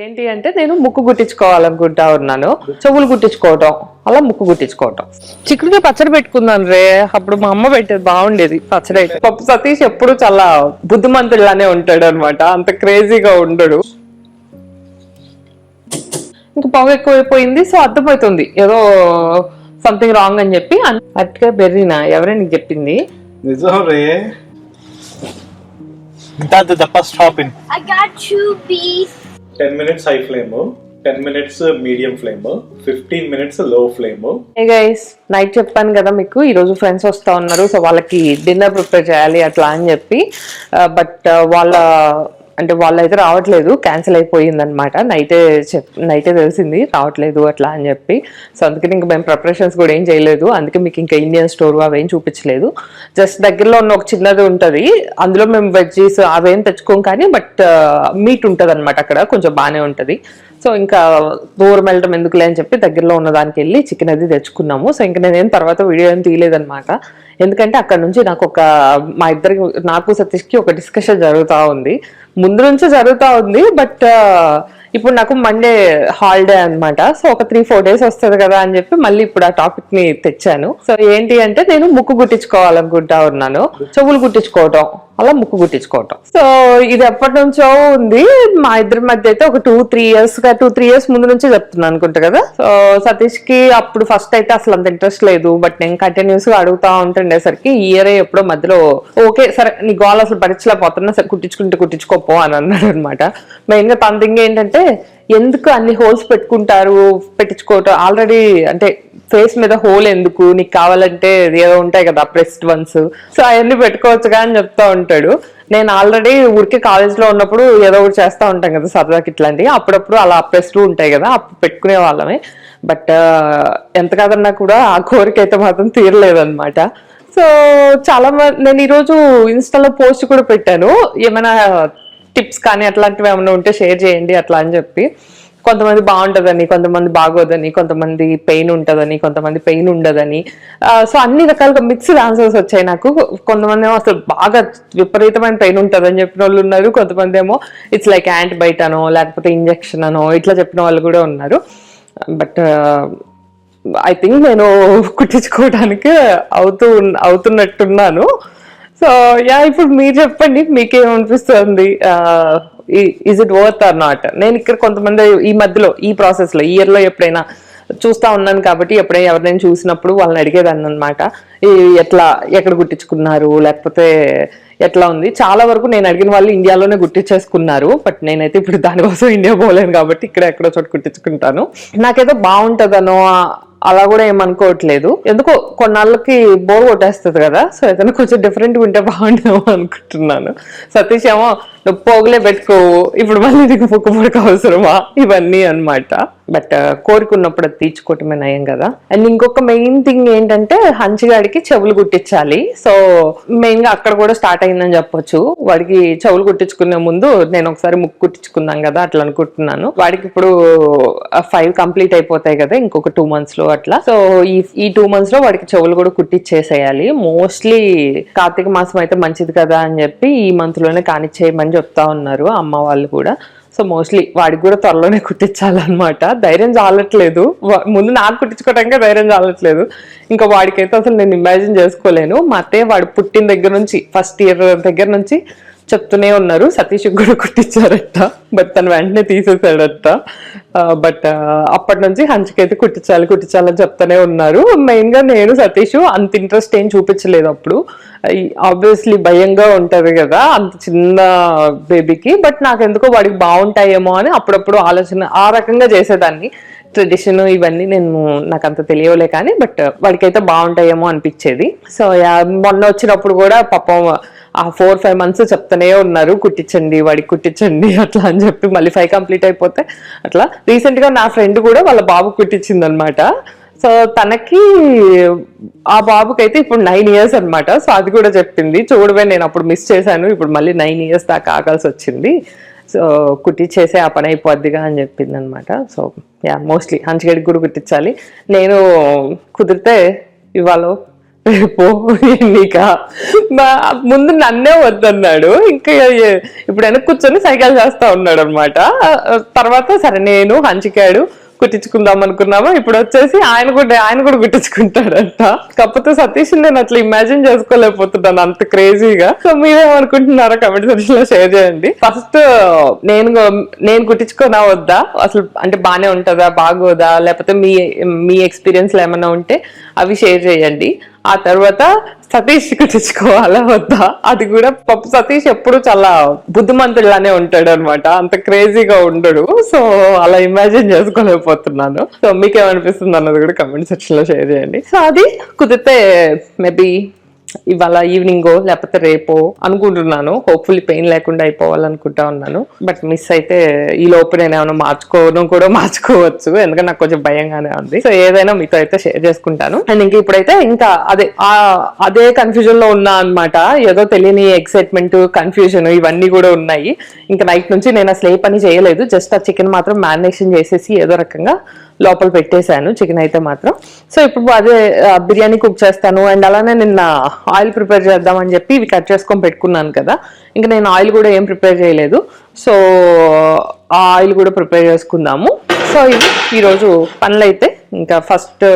ఏంటి అంటే నేను ముక్కు గుట్టించుకోవాలనుకుంటా ఉన్నాను. చెవులు గుట్టించుకోవటం, అలా ముక్కు గుట్టించుకోవటం. చిక్కుడుగా పచ్చడి పెట్టుకున్నాను రే, అప్పుడు మా అమ్మ పెట్టేది బాగుండేది పచ్చడి అయితే. పప్పు సతీష్ ఎప్పుడు చాలా బుద్ధిమంతులానే ఉంటాడు అనమాట, అంత క్రేజీగా ఉండడు. ఇంకా పొగ ఎక్కువైపోయింది, సో అర్థమవుతుంది ఏదో సంథింగ్ రాంగ్ అని చెప్పి. అట్గా బెర్రీనా ఎవరే నీకు చెప్పింది? నిజం రే. That's the first stop in. I got 2 beef. 10 minutes high flame, 10 minutes medium flame, 15 minutes low flame. Hey guys, night చెప్పాను కదా మీకు ఈరోజు ఫ్రెండ్స్ వస్తా ఉన్నారు, సో వాళ్ళకి డిన్నర్ ప్రిపేర్ చేయాలి అట్లా అని చెప్పి. బట్ వాళ్ళైతే రావట్లేదు, క్యాన్సిల్ అయిపోయింది అనమాట. నైటే తెలిసింది రావట్లేదు అట్లా అని చెప్పి. సో అందుకని ఇంకా మేము ప్రిపరేషన్స్ కూడా ఏం చేయలేదు. అందుకే మీకు ఇంకా ఇండియన్ స్టోర్ అవేం చూపించలేదు. జస్ట్ దగ్గరలో ఉన్న ఒక చిన్నది ఉంటుంది, అందులో మేము వెజ్జీస్ అవేం తెచ్చుకోం కానీ బట్ మీట్ ఉంటుంది అనమాట అక్కడ, కొంచెం బాగానే ఉంటుంది. సో ఇంకా దూరం వెళ్ళడం ఎందుకులే అని చెప్పి దగ్గరలో ఉన్న దానికి వెళ్ళి చికెన్ అది తెచ్చుకున్నాము. సో ఇంకా నేనేం తర్వాత వీడియో ఏం తీయలేదనమాట, ఎందుకంటే అక్కడ నుంచి మా ఇద్దరికి, నాకు సతీష్కి ఒక డిస్కషన్ జరుగుతూ ఉంది, ముందు నుంచే జరుగుతూ ఉంది. బట్ ఇప్పుడు నాకు మండే హాలిడే అనమాట. సో ఒక 3-4 days వస్తుంది కదా అని చెప్పి మళ్ళీ ఇప్పుడు ఆ టాపిక్ ని తెచ్చాను. సో ఏంటి అంటే నేను ముక్కు గుట్టించుకోవాలనుకుంటా ఉన్నాను, చెవులు గుట్టించుకోవటం, అలా ముక్కు గుట్టించుకోవటం. సో ఇది ఎప్పటి నుంచో ఉంది మా ఇద్దరి మధ్య అయితే, ఒక 2-3 years ముందు నుంచే చెప్తున్నాను అనుకుంటా కదా. సో సతీష్ కి అప్పుడు ఫస్ట్ అయితే అసలు అంత ఇంట్రెస్ట్ లేదు, బట్ నేను కంటిన్యూస్ గా అడుగుతా ఉంటుండేసరికి ఈ ఇయర్ ఎప్పుడో మధ్యలో ఓకే సరే నీ గోల్ అసలు భరించలేకపోతున్నా, సరే కుట్టించుకోపో అని అన్నాడు అనమాట. మెయిన్ గా తన థింగ్ ఏంటంటే ఎందుకు అన్ని హోల్స్ పెట్టించుకోవటం, ఆల్రెడీ అంటే ఫేస్ మీద హోల్ ఎందుకు, నీకు కావాలంటే ఏదో ఉంటాయి కదా ప్రెస్డ్ వన్స్, సో అవన్నీ పెట్టుకోవచ్చుగా అని చెప్తా ఉంటాడు. నేను ఆల్రెడీ ఊరికే కాలేజ్లో ఉన్నప్పుడు ఏదో ఒకటి చేస్తూ ఉంటాం కదా సరదాకి, ఇట్లాంటివి అప్పుడప్పుడు అలా ప్రెస్డ్ ఉంటాయి కదా, అప్పుడు పెట్టుకునే వాళ్ళమే. బట్ ఎంత కాదన్నా కూడా ఆ కోరిక అయితే మాత్రం తీరలేదన్నమాట. సో చాలా నేను ఈరోజు ఇన్స్టాలో పోస్ట్ కూడా పెట్టాను, ఏమైనా టిప్స్ కానీ అట్లాంటివి ఏమైనా ఉంటే షేర్ చేయండి అట్లా అని చెప్పి. కొంతమంది బాగుంటుందని, కొంతమంది బాగోదని, కొంతమంది పెయిన్ ఉంటుందని, కొంతమంది పెయిన్ ఉండదని. సో అన్ని రకాలుగా మిక్స్డ్ ఆన్సర్స్ వచ్చాయి నాకు. కొంతమంది ఏమో అసలు బాగా విపరీతమైన పెయిన్ ఉంటుందని చెప్పిన వాళ్ళు ఉన్నారు, కొంతమంది ఏమో ఇట్స్ లైక్ యాంటీబయాటిక్ అనో లేకపోతే ఇంజెక్షన్ అనో ఇట్లా చెప్పిన వాళ్ళు కూడా ఉన్నారు. బట్ ఐ థింక్ నేను కుట్టించుకోవడానికి అవుతున్నట్టున్నాను. సో ఇప్పుడు మీరు చెప్పండి, మీకేమనిపిస్తుంది, is it worth or not? నేను ఇక్కడ కొంతమంది ఈ మధ్యలో ఈ ప్రాసెస్లో ఈ ఇయర్లో ఎప్పుడైనా చూస్తూ ఉన్నాను కాబట్టి ఎప్పుడైనా ఎవరినైనా చూసినప్పుడు వాళ్ళని అడిగేదాన్ని అనమాట, ఎక్కడ గుట్టించుకున్నారు లేకపోతే ఎట్లా ఉంది. చాలా వరకు నేను అడిగిన వాళ్ళు ఇండియాలోనే గుట్టించేసుకున్నారు, బట్ నేనైతే ఇప్పుడు దానికోసం ఇండియా పోలేను కాబట్టి ఇక్కడ ఎక్కడో చోట గుట్టించుకుంటాను. నాకేదో బాగుంటుందనో అలా కూడా ఏమనుకోవట్లేదు, ఎందుకో కొన్నాళ్ళకి బోర్ కొట్టేస్తుంది కదా. సో ఏదైనా కొంచెం డిఫరెంట్గా ఉంటే బాగుండేమో అనుకుంటున్నాను. సతీష్ ఏమో నువ్వు పోగులే పెట్టుకోవు, ఇప్పుడు మళ్ళీ నీకు ముక్కు అవసరమా, ఇవన్నీ అనమాట. బట్ కోరుకున్నప్పుడు అది తీర్చుకోవటమే నయం కదా. అండ్ ఇంకొక మెయిన్ థింగ్ ఏంటంటే హంచిగాడికి చెవులు కుట్టించాలి. సో మెయిన్ గా అక్కడ కూడా స్టార్ట్ అయిందని చెప్పొచ్చు. వాడికి చెవులు కుట్టించుకునే ముందు నేను ఒకసారి ముక్కు కుట్టించుకున్నాం కదా అట్లా అనుకుంటున్నాను. వాడికి ఇప్పుడు 5 కంప్లీట్ అయిపోతాయి కదా ఇంకొక 2 months లో అట్లా. సో ఈ 2 months లో వాడికి చెవులు కూడా కుట్టించేసేయాలి. మోస్ట్లీ కార్తీక మాసం అయితే మంచిది కదా అని చెప్పి ఈ మంత్ లోనే కానిచ్చేయమని చెప్తా ఉన్నారు అమ్మ వాళ్ళు కూడా. సో మోస్ట్లీ వాడికి కూడా త్వరలోనే కుట్టించాలన్నమాట. ధైర్యం చాలట్లేదు, ముందు నాకు కుట్టించుకోవడానికి ధైర్యం చాలట్లేదు, ఇంకా వాడికైతే అసలు నేను ఇమాజిన్ చేసుకోలేను. మా అత్తయ్య వాడు పుట్టిన దగ్గర నుంచి ఫస్ట్ ఇయర్ దగ్గర నుంచి చెప్తూనే ఉన్నారు సతీష్ కూడా కుట్టించారట, బట్ తను వెంటనే తీసేసాడట. బట్ అప్పటి నుంచి హంచికైతే కుట్టించాలని చెప్తూనే ఉన్నారు. మెయిన్ గా నేను సతీష్ అంత ఇంట్రెస్ట్ ఏం చూపించలేదు అప్పుడు, ఆబ్వియస్లీ భయంగా ఉంటది కదా అంత చిన్న బేబీకి. బట్ నాకు ఎందుకో వాడికి బాగుంటాయేమో అని అప్పుడప్పుడు ఆలోచన ఆ రకంగా చేసేదాన్ని. ట్రెడిషన్ ఇవన్నీ నాకు అంత తెలియలే కానీ బట్ వాడికైతే బాగుంటాయేమో అనిపించేది. సో మొన్న వచ్చినప్పుడు కూడా పాపం ఆ 4-5 months చెప్తానే ఉన్నారు కుట్టించండి వాడికి కుట్టించండి అట్లా అని చెప్పి. మళ్ళీ 5 కంప్లీట్ అయిపోతే అట్లా. రీసెంట్ గా నా ఫ్రెండ్ కూడా వాళ్ళ బాబు కుట్టించింది అనమాట. సో తనకి ఆ బాబుకి అయితే ఇప్పుడు 9 years అనమాట. సో అది కూడా చెప్పింది, చూడవే నేను అప్పుడు మిస్ చేశాను, ఇప్పుడు మళ్ళీ 9 years దాకా ఆగాల్సి వచ్చింది, సో కుట్టించేసే ఆ పని అయిపోద్దిగా అని చెప్పింది అనమాట. సో మోస్ట్లీ హంచిగడికి కూడా కుట్టించాలి. నేను కుదిరితే ఇవాళ రేపు నీకా ముందు నన్నే వద్దన్నాడు, ఇంకా ఇప్పుడు వెనక్కి కూర్చొని సైకిల్ చేస్తా ఉన్నాడు అనమాట. తర్వాత సరే నేను హంచికాడు కుట్టించుకుందాం అనుకున్నాము, ఇప్పుడు వచ్చేసి ఆయన కూడా కుట్టించుకుంటాడంట. కాకపోతే సతీష్ నేను అట్లా ఇమాజిన్ చేసుకోలేకపోతున్నాను అంత క్రేజీగా. సో మీరేమనుకుంటున్నారో కమెంట్ సెక్షన్ లో షేర్ చేయండి. ఫస్ట్ నేను కుట్టించుకోనా వద్దా, అసలు అంటే బానే ఉంటుందా బాగోదా, లేకపోతే మీ ఎక్స్పీరియన్స్ ఏమైనా ఉంటే అవి షేర్ చేయండి. ఆ తర్వాత సతీష్ కుట్టించుకోవాలా వద్దా, అది కూడా పప్పు సతీష్ ఎప్పుడు చాలా బుద్ధిమంతుడిలానే ఉంటాడు అనమాట, అంత క్రేజీగా ఉండడు. సో అలా ఇమాజిన్ చేసుకోలేకపోతున్నాను. సో మీకేమనిపిస్తుంది అన్నది కూడా కమెంట్ సెక్షన్ లో షేర్ చేయండి. సో అది కుదిరితే మేబీ ఇవాళ ఈవినింగో లేకపోతే రేపో అనుకుంటున్నాను. హోప్ఫుల్లీ పెయిన్ లేకుండా అయిపోవాలనుకుంటా ఉన్నాను. బట్ మిస్ అయితే ఈ లోపు నేను ఏమైనా మార్చుకోవచ్చు, ఎందుకంటే నాకు కొంచెం భయంగానే ఉంది. సో ఏదైనా మీతో అయితే షేర్ చేసుకుంటాను. అండ్ ఇంకా ఇప్పుడైతే ఇంకా అదే కన్ఫ్యూజన్ లో ఉన్నా అనమాట. ఏదో తెలియని ఎక్సైట్మెంట్, కన్ఫ్యూజన్ ఇవన్నీ కూడా ఉన్నాయి. ఇంకా నైట్ నుంచి నేను అసలు ఏ పని చేయలేదు, జస్ట్ ఆ చికెన్ మాత్రం మ్యారినేషన్ చేసేసి ఏదో రకంగా లోపల పెట్టేశాను చికెన్ అయితే మాత్రం. సో ఇప్పుడు అదే బిర్యానీ కుక్ చేస్తాను. అండ్ అలానే నిన్న ఆయిల్ ప్రిపేర్ చేద్దామని చెప్పి ఇవి కట్ చేసుకొని పెట్టుకున్నాను కదా, ఇంకా నేను ఆయిల్ కూడా ఏం ప్రిపేర్ చేయలేదు. సో ఆ ఆయిల్ కూడా ప్రిపేర్ చేసుకుందాము. సో ఇది ఈరోజు పనులు అయితే ఇంకా ఫస్ట్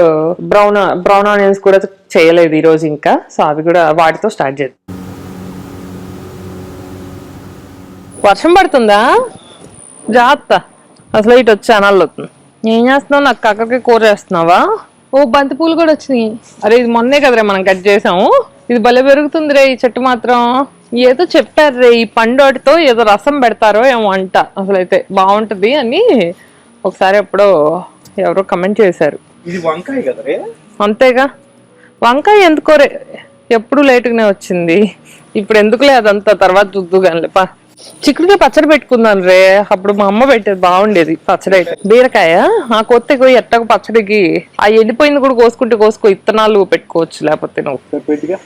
బ్రౌన్ ఆనియన్స్ కూడా చేయలేదు ఈరోజు ఇంకా. సో అవి కూడా వాటితో స్టార్ట్ చేద్దాం. వర్షం పడుతుందా జాగ్రత్త, అసలు ఇటు వచ్చి అనాలు అవుతుంది. ఏం చేస్తున్నావు, నాకు కాకరకాయ కూర చేస్తున్నావా? ఓ బంతి పూలు కూడా వచ్చినాయి. అరే ఇది మొన్నే కదరే మనం కట్ చేసాము, ఇది భలే పెరుగుతుంది రే ఈ చెట్టు మాత్రం. ఏదో చెప్పారు రే ఈ పండుతో ఏదో రసం పెడతారో ఏమో అంట, అసలు అయితే బాగుంటది అని ఒకసారి ఎప్పుడో ఎవరో కమెంట్ చేశారు. ఇది వంకాయ కదరే? అంతేగా, వంకాయ ఎందుకోరే ఎప్పుడు లేటుగానే వచ్చింది, ఇప్పుడు ఎందుకులే అదంతా తర్వాత చూద్దు కానీ. చిక్కుడుకాయ పచ్చడి పెట్టుకుందాను రే, అప్పుడు మా అమ్మ పెట్టేది బాగుండేది పచ్చడి అయితే. బీరకాయ ఆ కొత్త ఎట్టకు పచ్చడికి ఆ ఎండిపోయింది కూడా కోసుకో ఇత్తనాలు పెట్టుకోవచ్చు, లేకపోతే నువ్వు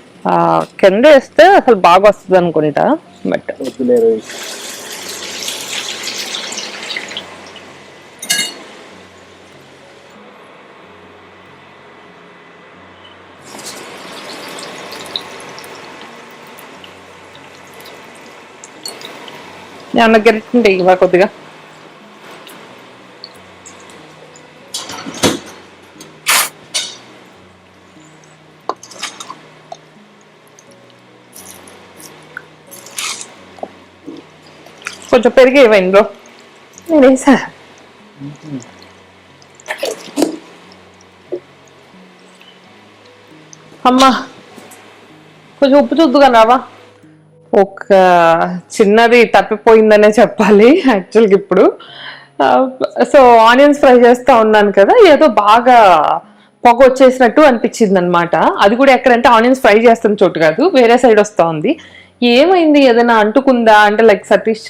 కింద వేస్తే అసలు బాగా వస్తుంది అనుకుంటా. బట్ ఏమన్నా గెరిటుంటే ఇవ్వ కొద్దిగా. కొంచెం పెరిగి ఇవ్వ ఇందులో, నేను వేసా. అమ్మా కొంచెం ఉప్పు చూద్దుగా రావా. ఒక చిన్నది తప్పిపోయిందనే చెప్పాలి యాక్చువల్గా ఇప్పుడు. సో ఆనియన్స్ ఫ్రై చేస్తా ఉన్నాను కదా, ఏదో బాగా పొగ వచ్చేసినట్టు అనిపించింది అనమాట. అది కూడా ఎక్కడంటే ఆనియన్స్ ఫ్రై చేస్తున్న చోటు కాదు, వేరే సైడ్ వస్తా ఉంది. ఏమైంది, ఏదైనా అంటుకుందా అంటే లైక్ సతీష్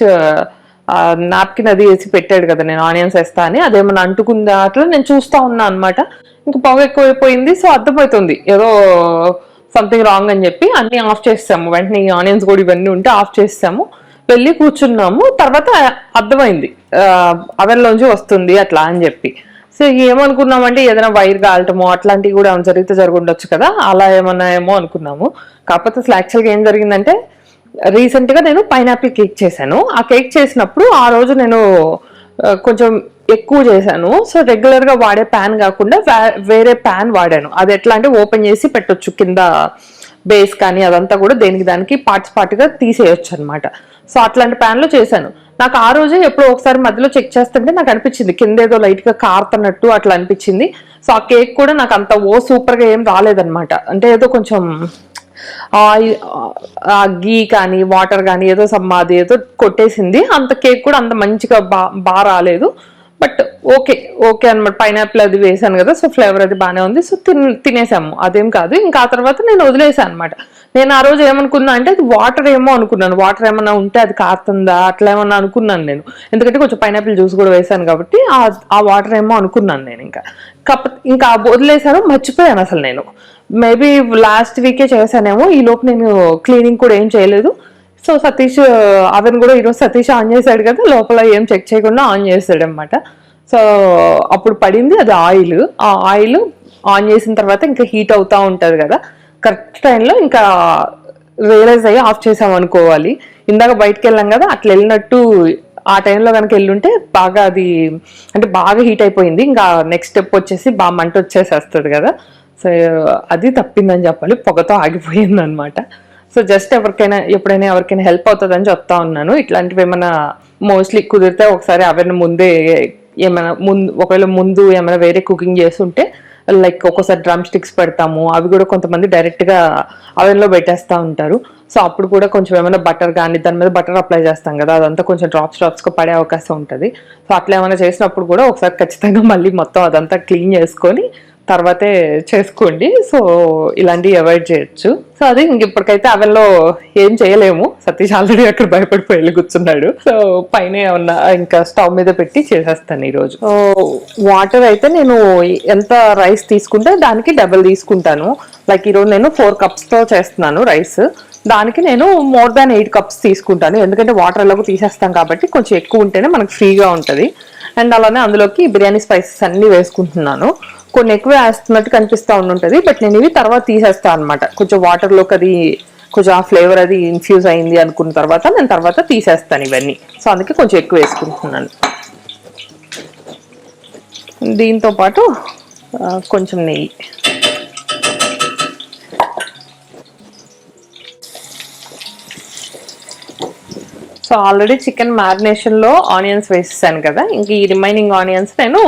నాప్కిన్ అది వేసి పెట్టాడు కదా నేను ఆనియన్స్ వేస్తా అని, అదేమన్నా అంటుకుందా అట్లా నేను చూస్తా ఉన్నా అనమాట. ఇంకా పొగ ఎక్కువైపోయింది. సో అర్థమవుతుంది ఏదో సంథింగ్ రాంగ్ అని చెప్పి అన్ని ఆఫ్ చేస్తాము వెంటనే. ఆనియన్స్ కూడా ఇవన్నీ ఉంటే ఆఫ్ చేస్తాము, వెళ్ళి కూర్చున్నాము. తర్వాత అర్థమైంది అవెన్లోంచి వస్తుంది అట్లా అని చెప్పి. సో ఏమనుకున్నామంటే ఏదైనా వైర్ కాలటమో అట్లాంటివి కూడా జరుగుండొచ్చు కదా, అలా ఏమన్నా ఏమో అనుకున్నాము. కాకపోతే అసలు యాక్చువల్గా ఏం జరిగిందంటే రీసెంట్ గా నేను పైనాపిల్ కేక్ చేశాను. ఆ కేక్ చేసినప్పుడు ఆ రోజు నేను కొంచెం ఎక్కువ చేశాను. సో రెగ్యులర్ గా వాడే ప్యాన్ కాకుండా వేరే ప్యాన్ వాడాను. అది ఎట్లా అంటే ఓపెన్ చేసి పెట్టొచ్చు, కింద బేస్ కానీ అదంతా కూడా దేనికి దానికి పార్ట్స్ గా తీసేయొచ్చు అనమాట. సో అట్లాంటి ప్యాన్ లో చేశాను. నాకు ఆ రోజే ఎప్పుడో ఒకసారి మధ్యలో చెక్ చేస్తుంటే నాకు అనిపించింది కింద ఏదో లైట్ గా కారుతున్నట్టు అట్లా అనిపించింది. సో ఆ కేక్ కూడా నాకు అంత సూపర్ గా ఏం రాలేదన్నమాట. అంటే ఏదో కొంచెం గీ కానీ వాటర్ కానీ ఏదో అది ఏదో కొట్టేసింది. అంత కేక్ కూడా అంత మంచిగా బాగా రాలేదు. బట్ ఓకే అనమాట. పైనాపిల్ అది వేసాను కదా, సో ఫ్లేవర్ అది బాగానే ఉంది. సో తినేసాము, అదేం కాదు. ఇంకా ఆ తర్వాత నేను వదిలేసాను అనమాట. నేను ఆ రోజు ఏమనుకున్నా అంటే అది వాటర్ ఏమో అనుకున్నాను, వాటర్ ఏమన్నా ఉంటే అది కారుతుందా అట్లా ఏమన్నా అనుకున్నాను నేను. ఎందుకంటే కొంచెం పైనాపిల్ జ్యూస్ కూడా వేసాను కాబట్టి ఆ వాటర్ ఏమో అనుకున్నాను నేను. ఇంకా వదిలేసాను, మర్చిపోయాను అసలు నేను. మేబీ లాస్ట్ వీకే చేశానేమో, ఈ లోపు నేను క్లీనింగ్ కూడా ఏం చేయలేదు. సో సతీష్ అవన్ కూడా ఈరోజు సతీష్ ఆన్ చేశాడు కదా, లోపల ఏం చెక్ చేయకుండా ఆన్ చేశాడు అనమాట. సో అప్పుడు పడింది అది ఆయిల్. ఆ ఆయిల్ ఆన్ చేసిన తర్వాత ఇంకా హీట్ అవుతా ఉంటది కదా, కరెక్ట్ టైంలో ఇంకా రియలైజ్ అయ్యి ఆఫ్ చేసాం అనుకోవాలి. ఇందాక బయటకు వెళ్ళాం కదా, అట్లా వెళ్ళినట్టు ఆ టైంలో కనుక వెళ్ళుంటే బాగా అది అంటే బాగా హీట్ అయిపోయింది. ఇంకా నెక్స్ట్ స్టెప్ వచ్చేసి బాగా మంట వచ్చేసేస్తుంది కదా. సో అది తప్పిందని చెప్పాలి, పొగతో ఆగిపోయింది అనమాట. సో జస్ట్ ఎప్పుడైనా ఎవరికైనా హెల్ప్ అవుతుందని చెప్తా ఉన్నాను. ఇట్లాంటివి ఏమైనా మోస్ట్లీ కుదిరితే ఒకసారి అవన్నీ ముందే ఏమైనా ఒకవేళ ముందు ఏమైనా వేరే కుకింగ్ చేస్తుంటే లైక్ ఒక్కోసారి డ్రమ్ స్టిక్స్ పెడతాము, అవి కూడా కొంతమంది డైరెక్ట్ గా అవెన్లో పెట్టేస్తూ ఉంటారు. సో అప్పుడు కూడా కొంచెం ఏమైనా బటర్ కానీ దాని మీద బటర్ అప్లై చేస్తాం కదా, అదంతా కొంచెం డ్రాప్స్గా పడే అవకాశం ఉంటుంది. సో అట్లా ఏమైనా చేసినప్పుడు కూడా ఒకసారి ఖచ్చితంగా మళ్ళీ మొత్తం అదంతా క్లీన్ చేసుకొని తర్వాతే చేసుకోండి. సో ఇలాంటివి అవాయిడ్ చేయొచ్చు. సో అది ఇప్పటికైతే అవెన్లో ఏం చేయలేము. సతీష్ ఆల్రెడీ అక్కడ భయపడిపోయి కూర్చున్నాడు. సో పైన ఏమన్నా ఇంకా స్టవ్ మీద పెట్టి చేసేస్తాను ఈరోజు. సో వాటర్ అయితే నేను ఎంత రైస్ తీసుకుంటే దానికి డబుల్ తీసుకుంటాను. లైక్ ఈరోజు నేను 4 cups చేస్తున్నాను రైస్. దానికి నేను మోర్ దాన్ 8 cups తీసుకుంటాను. ఎందుకంటే వాటర్ ఎలాగో తీసేస్తాం కాబట్టి కొంచెం ఎక్కువ ఉంటేనే మనకు ఫ్రీగా ఉంటుంది. అండ్ అలానే అందులోకి బిర్యానీ స్పైసెస్ అన్ని వేసుకుంటున్నాను. కొన్ని ఎక్కువ వేస్తున్నట్టు కనిపిస్తూ ఉంటుంది, బట్ నేను ఇవి తర్వాత తీసేస్తాను అనమాట. కొంచెం వాటర్లోకి అది కొంచెం ఆ ఫ్లేవర్ అది ఇన్ఫ్యూజ్ అయింది అనుకున్న తర్వాత నేను తర్వాత తీసేస్తాను ఇవన్నీ. సో అందుకే కొంచెం ఎక్కువ వేసుకుంటున్నాను. దీంతో పాటు కొంచెం నెయ్యి. సో ఆల్రెడీ చికెన్ మ్యారినేషన్లో ఆనియన్స్ వేసేసాను కదా, ఇంక ఈ రిమైనింగ్ ఆనియన్స్ నేను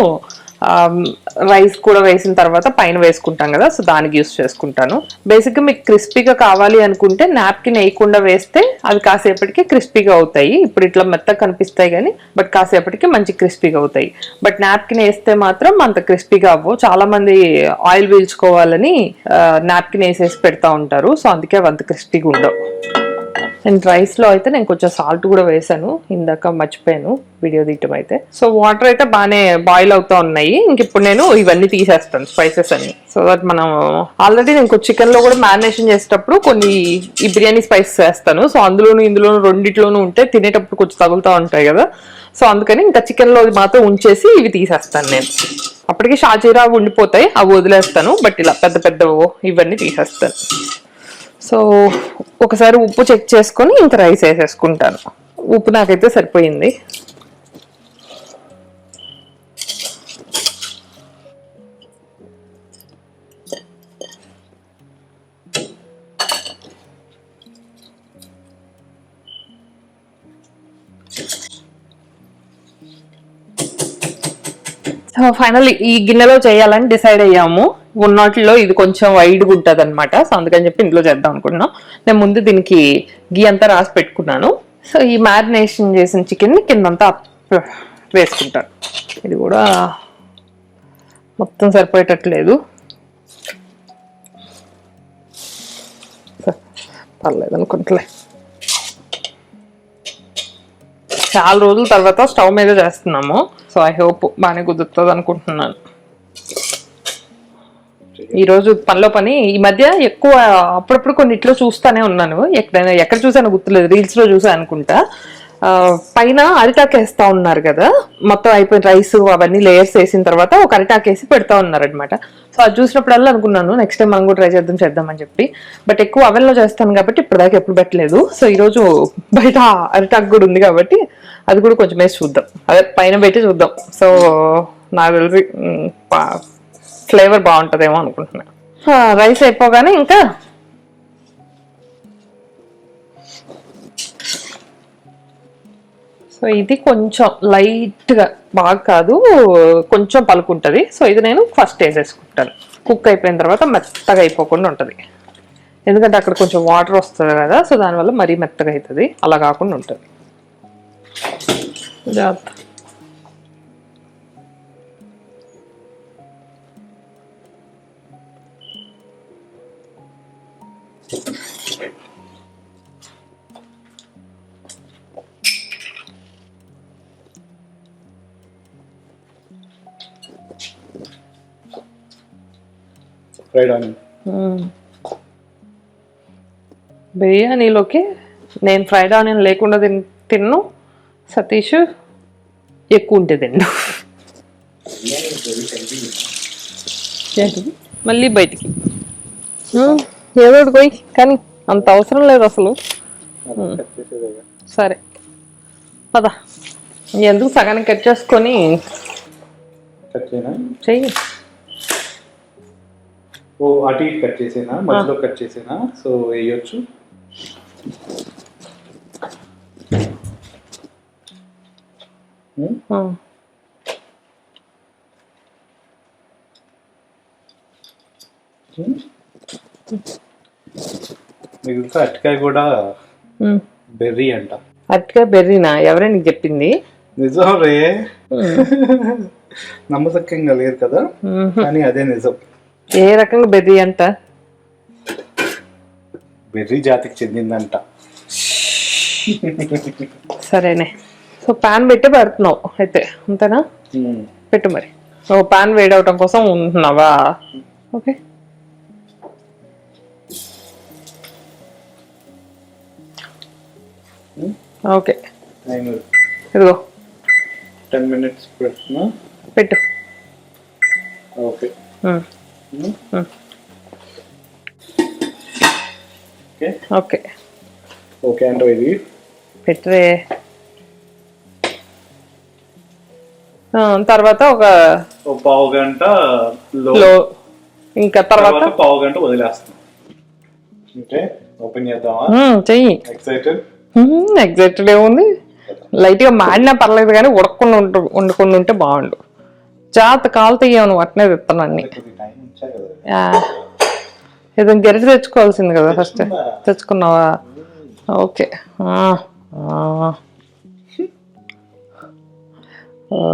రైస్ కూడా వేసిన తర్వాత పైన వేసుకుంటాం కదా, సో దానికి యూస్ చేసుకుంటాను. బేసిక్గా మీకు క్రిస్పీగా కావాలి అనుకుంటే నాప్కిన్ వేయకుండా వేస్తే అవి కాసేపటికి క్రిస్పీగా అవుతాయి. ఇప్పుడు ఇట్లా మెత్తగా కనిపిస్తాయి కానీ బట్ కాసేపటికి మంచి క్రిస్పీగా అవుతాయి. బట్ నాప్కిన్ వేస్తే మాత్రం అంత క్రిస్పీగా అవ్వవు. చాలా మంది ఆయిల్ పీల్చుకోవాలని నాప్కిన్ వేసేసి పెడతా ఉంటారు. సో అందుకే అవి అంత క్రిస్పీగా ఉండవు. అండ్ రైస్లో అయితే నేను కొంచెం సాల్ట్ కూడా వేసాను, ఇందాక మర్చిపోయాను వీడియో తీయటం అయితే. సో వాటర్ అయితే బాగానే బాయిల్ అవుతూ ఉన్నాయి. ఇంక ఇప్పుడు నేను ఇవన్నీ తీసేస్తాను స్పైసెస్ అన్ని. సో దట్ మనం ఆల్రెడీ నేను చికెన్లో కూడా మ్యారినేషన్ చేసేటప్పుడు కొన్ని ఈ బిర్యానీ స్పైసెస్ వేస్తాను. సో ఇందులోను రెండిట్లోనూ ఉంటే తినేటప్పుడు కొంచెం తగులుతూ ఉంటాయి కదా. సో అందుకని ఇంకా చికెన్లో మాత్రం ఉంచేసి ఇవి తీసేస్తాను నేను. అప్పటికి షాజీరా ఉండిపోతాయి, అవి వదిలేస్తాను. బట్ ఇలా పెద్ద ఇవన్నీ తీసేస్తాను. సో ఒకసారి ఉప్పు చెక్ చేసుకొని ఇంకా రైస్ వేసేసుకుంటాను. ఉప్పు నాకైతే సరిపోయింది. సో ఫైనల్ ఈ గిన్నెలో చేయాలని డిసైడ్ అయ్యాము. ఉన్నట్లో ఇది కొంచెం వైడ్గా ఉంటుంది అనమాట. సో అందుకని చెప్పి ఇంట్లో చేద్దాం అనుకుంటున్నాం. నేను ముందు దీనికి గీ అంతా రాసి పెట్టుకున్నాను. సో ఈ మ్యారినేషన్ చేసిన చికెన్ని కిందంతా వేసుకుంటాను. ఇది కూడా మొత్తం సరిపోయేటట్లేదు, పర్లేదు అనుకుంటలే. చాలా రోజుల తర్వాత స్టవ్ మీద చేస్తున్నాము. సో ఐ హోప్ బాగానే కుదురుతుంది అనుకుంటున్నాను. ఈరోజు పనిలో పని ఈ మధ్య ఎక్కువ అప్పుడప్పుడు కొన్నిట్లో చూస్తానే ఉన్నాను. ఎక్కడ చూసానో గుర్తులేదు, రీల్స్లో చూసాను అనుకుంటా. పైన అరిటాక్ వేస్తూ ఉన్నారు కదా, మొత్తం అయిపోయిన రైస్ అవన్నీ లేయర్స్ వేసిన తర్వాత ఒక అరిటాక్ వేసి పెడతా ఉన్నారు అనమాట. సో అది చూసినప్పుడల్లా అనుకున్నాను నెక్స్ట్ టైం మనం కూడా ట్రై చేద్దామని చెప్పి. బట్ ఎక్కువ అవెన్లో చేస్తాను కాబట్టి ఇప్పటిదాకా ఎప్పుడు పెట్టలేదు. సో ఈరోజు బయట అరిటాక్ కూడా ఉంది కాబట్టి అది కూడా కొంచెం వేసి చూద్దాం, అదే పైన పెట్టి చూద్దాం. సో నాకు తెలిసి ఫ్లేవర్ బాగుంటుందేమో అనుకుంటున్నా. రైస్ అయిపోగానే ఇంకా సో ఇది కొంచెం లైట్గా, బాగా కాదు కొంచెం పలుకుంటుంది. సో ఇది నేను ఫస్ట్ వేసేసుకుంటాను. కుక్ అయిపోయిన తర్వాత మెత్తగా అయిపోకుండా ఉంటుంది. ఎందుకంటే అక్కడ కొంచెం వాటర్ వస్తుంది కదా, సో దానివల్ల మరీ మెత్తగా అవుతుంది, అలా కాకుండా ఉంటుంది. జాగ్రత్త. బిర్యానీలోకి నేను ఫ్రైడ్ ఆనియన్ లేకుండా తిన్ను, సతీష్ ఎక్కువ ఉంటే తిన్ను. మళ్ళీ బయటికి ఏదో ఒకటి పోయి కానీ అంత అవసరం లేదు అసలు. కట్ చేసేదేగా. సరే పద, ఎందుకు సగానికి కట్ చేసుకొని కట్ చేయనా? చెయ్యి. ఓ అటు ఇటు కట్ చేసేనా, మధ్యలో కట్ చేసేనా? సో వేయొచ్చు. మిగతా అరటికాయ కూడా బెర్రీ అంట. అరటికాయ బెర్రీనా? ఎవరే నీకు చెప్పింది? నిజం రే, నమ్మసక్యంగా లేదు కదా, కానీ అదే నిజం. ఏ రకంగా బెర్రీ అంట? బెర్రీ జాతికి చెందిందంట. సరేనే. సో పాన్ పెట్టి పెడుతున్నావు అయితే, అంతేనా? పెట్టు మరి. సో పాన్ వేడవటం కోసం ఉంటున్నావా? ఓకే. ఓకే ఇదిగో 10 minutes పెడుతున్నా. పెట్టు. ఓకే ఓకే ఓకే అంటే ఇది పెట్టరే. తర్వాత ఒక పావు గంట లో, ఇంకా తర్వాత పావు గంట వదిలేస్తాం. ఓకే ఓపెన్ చేద్దామా? చెయ్యి. ఎక్సైటెడ్? ఎగ్జాక్ట్లీ ఏముంది, లైట్ గా మాడినా పర్లేదు కానీ ఉడకుండా వండుకొని ఉంటే బాగుండు. జాగ్రత్త కాలు తీయవు, నువ్వు అట్నే తిస్తాను అన్ని. ఏదైనా గరిటె తెచ్చుకోవాల్సింది కదా ఫస్ట్. తెచ్చుకున్నావా? Okay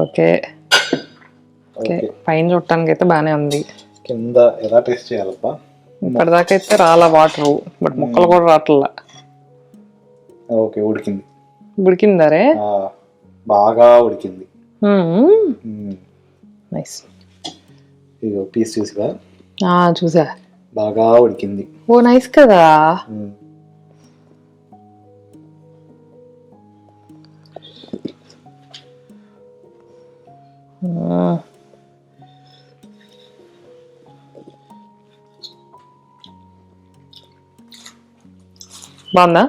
okay okay. పైన చూడటానికి అయితే బాగానే ఉంది. కింద ఎలా టేస్ట్ చేయాలబ్బా? ఇప్పటిదాకా అయితే రాలా వాటర్, బట్ ముక్కలు కూడా రావట్లా. ఓకే ఉడికింది. ఉడికిందరే, బాగా ఉడికింది. నైస్. ఇగో పీస్ చూసిగా? చూసా, బాగా ఉడికింది. ఓ నైస్ కదా. బాగుందా?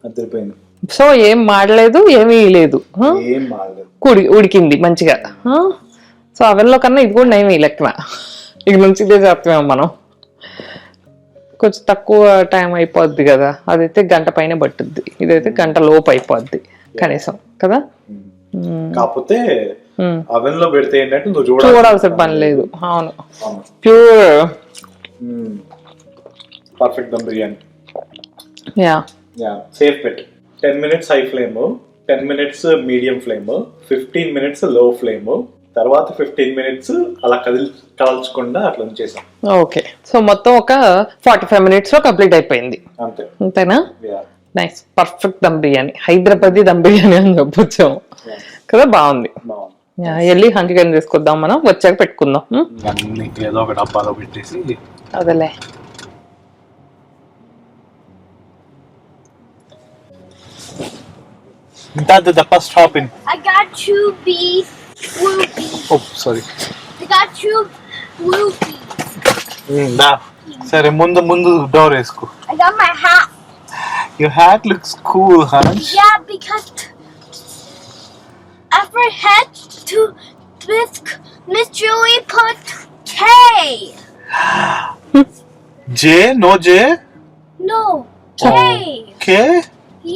అదిరిపోయింది. సో ఏం మాడలేదు, ఏమీ లేదు, ఏం మాడలేదు, ఉడికింది మంచిగా. సో అవెన్లో కన్నా ఇది కూడా నయం లెక్కన. ఇక నుంచి ఇదే చేస్తామేమో మనం. కొంచెం తక్కువ టైం అయిపోద్ది కదా, అదైతే గంట పైన పట్టుద్ది, ఇదైతే గంట లోపు అయిపోద్ది కనీసం కదా. కాకపోతే అవెన్ లో పెడితే ఏంటంటే నువ్వు చూడాల్సిన పని లేదు. అవును, pure perfect dum biryani. Yeah safe పెట్టు. 10 minutes high flame, 10 minutes medium flame, 15 minutes low flame, తర్వాత 15 minutes అలా కదల్చకుండా అట్లా ఉంచేసాం. ఓకే. సో మొత్తం ఒక 45 minutes లో కంప్లీట్ అయిపోయింది. అంతే, అంతేనా? నైస్, పర్ఫెక్ట్ దమ్ బిర్యానీ, హైదరాబాదీ దమ్ బిర్యానీ అని చెప్పొచ్చు కదా. బాగుంది. వెళ్ళి హంకిగన్ తీసుకొద్దాం, మనం వచ్చాక పెట్టుకుందాం. ఏదో ఒక డబ్బాలో పెట్టేసి అదేలే. That's the first stop in. I got 2 beef whoopies. Oh, sorry. I got 2 whoopies. Da. Sorry, mundu door esko. I got my hat. Your hat looks cool, Hans. Yeah, because after head to Miss Julie put K. J? No J? No, K. K?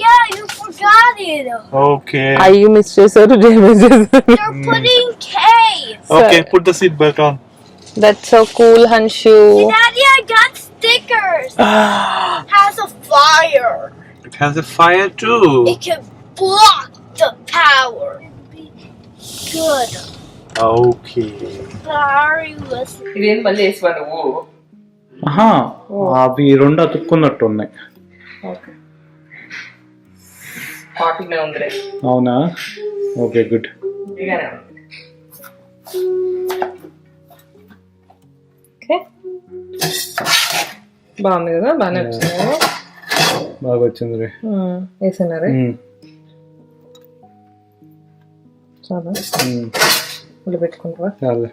Yeah, you forgot it. Okay. అయ్యి miss చేశారు, జే miss చేశారు. They're putting K. Okay, put the seat belt on. That's so cool, Hanshu. Daddy, I got stickers. Has a fire. It has a fire too. It can block the power. Good. Okay. Sorry, listen. ఇదేం మళ్ళీ వేసివా నువ్వు? అవి రెండు అతుక్కున్నట్టు ఉన్నాయి. Okay, హాట్గానే ఉందిలే. అవునా? Okay good. ఇదిగానే ఉంది. Okay, బాగుంది కదా, బాగానే వచ్చింది కదా. బాగా వచ్చింది రే. వేసినారే చాలా పెట్టుకుంటావా? చాలే.